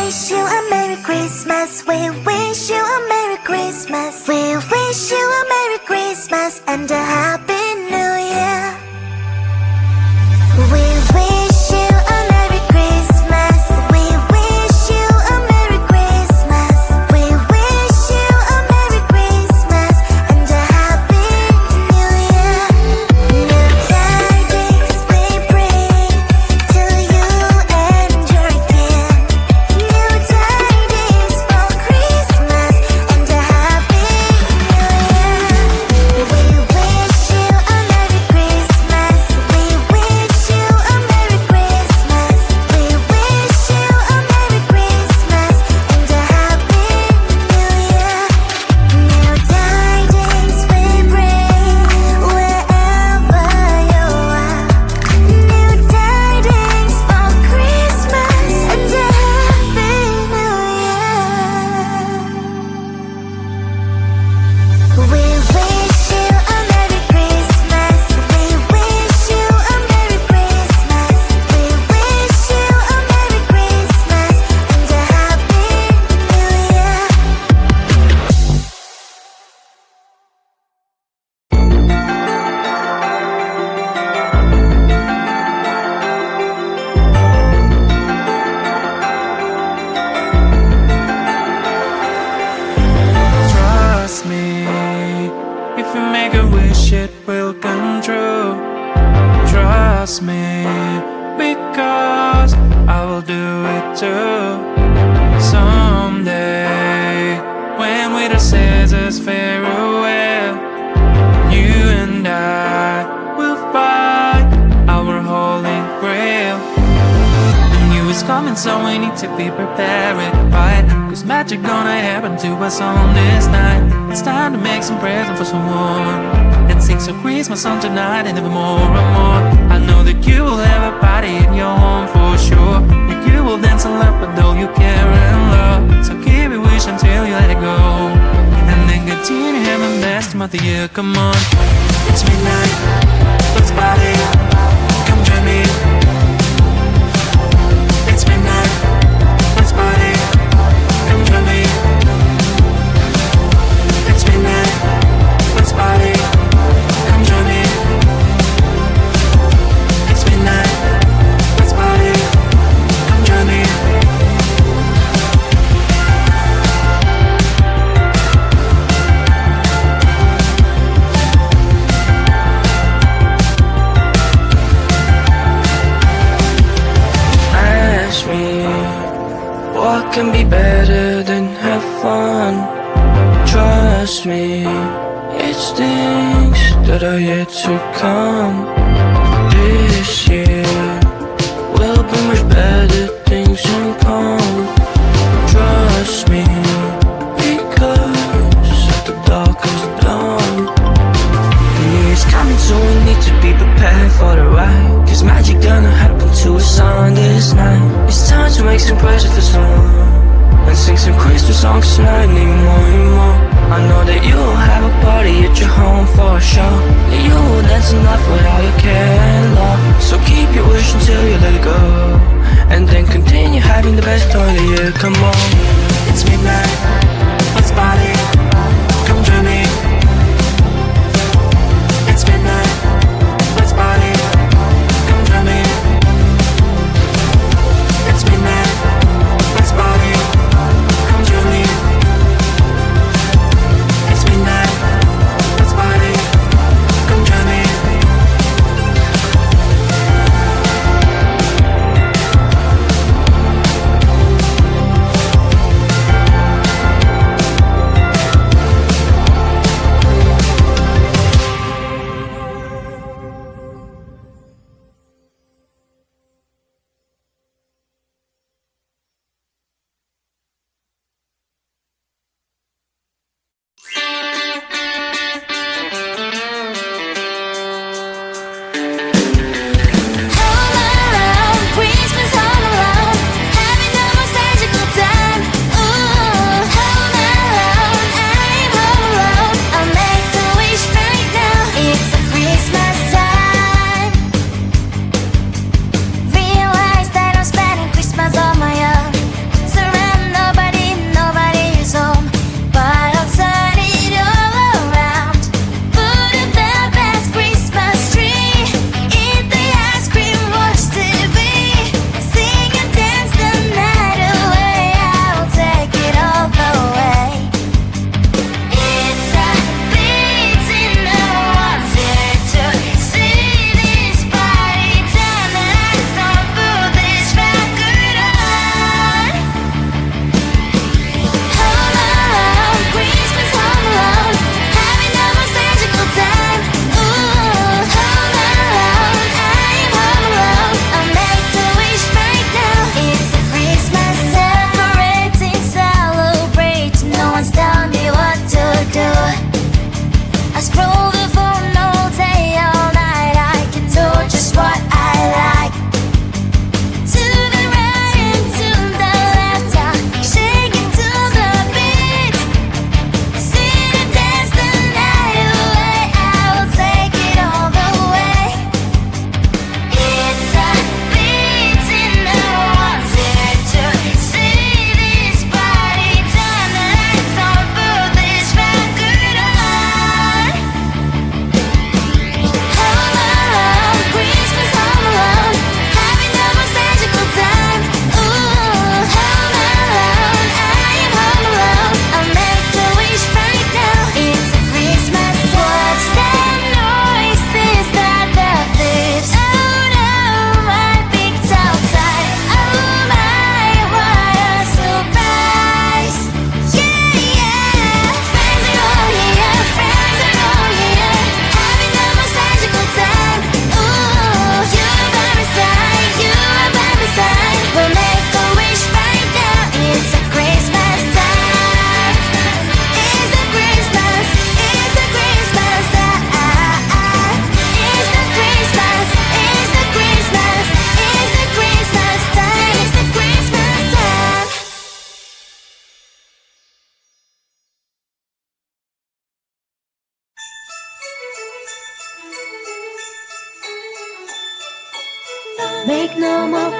wish you a Merry Christmas. We wish you a Merry Christmas. We wish you a Merry Christmas and a Happy New Year. We wish you a Merry Christmas. We wish you a Merry Christmas. We wish you a Merry Christmas and a Happy New Year. New tidings we bring to you and your kin. New tidings for Christmas and a Happy New Year. We wish you a Merry Christmas. We wish you a Merry Christmas. We wish you a Merry Christmas and a Happy New Year. New tidings we bring wherever you are. New tidings for Christmas and a Happy New Year. We wish you a Merry Christmas. We wish you a Merry Christmas. We wish you a Merry Christmas and a Happy New Year. Trust me, if you make a wish it will come true. Trust me, because I will do it too. Someday, when winter says us farewell, you and I will find our holy grail. The new is coming, so we need to be prepared, right? Cause magic gonna happen to us on this night. It's time to make some present for someone and sing some Christmas song tonight and evermore and more. I know that you will have a party in your home for sure. That you will dance and laugh with all you care and love. So keep your wish until you let it go, and then continue having the best month of the year. Come on, it's midnight, let's party. Come join me. It's midnight, let's party. Come join me. It's midnight, let's party. Come join me. It's midnight, let's party. Come join me. Ask me, what can be better than have fun? Trust me, it's things that are yet to come. This year will bring much better things in come. Trust me, because after dark comes the dawn. The new year's coming, so we need to be prepared for the ride. Cause magic gonna happen to us on this night. It's time to make some presents for someone and sing some Christmas songs tonight, need more and more. I know that you'll have a party at your home for sure. That you will dance and laugh with all your care and love. So keep your wish until you let it go, and then continue having the best time of the year. Come on, it's midnight, let's party. Come join me. It's midnight, let's party. Come join me. It's midnight, let's party. Come join me. It's midnight, let's party. Come join me.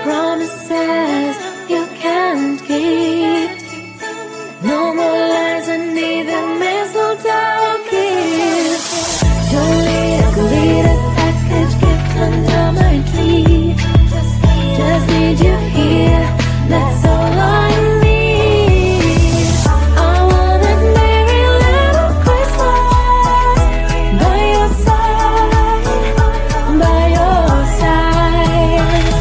promises you can't keep. No more lies and neither mistletoe kiss. Don't need a glitter package gift under my tree. Just need you here, that's all I need. I want a merry little Christmas by your side, by your side.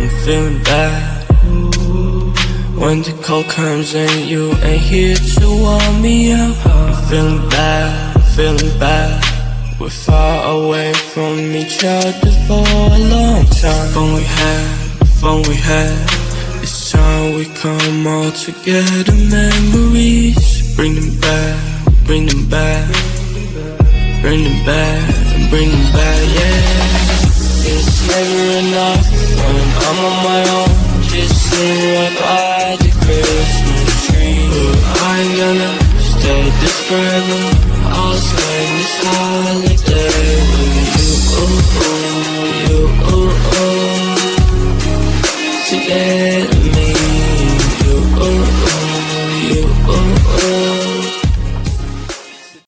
I'm feeling bad when the cold comes and you ain't here to warm me up. I'm feeling bad. We're far away from each other for a long time. The fun we had. It's time we come all together. Memories, bring them back, bring them back, bring them back, bring them back, yeah. It's never enough when I'm on my own, just sitting right by the Christmas tree. But I ain't gonna stay this forever. I'll spend this holiday with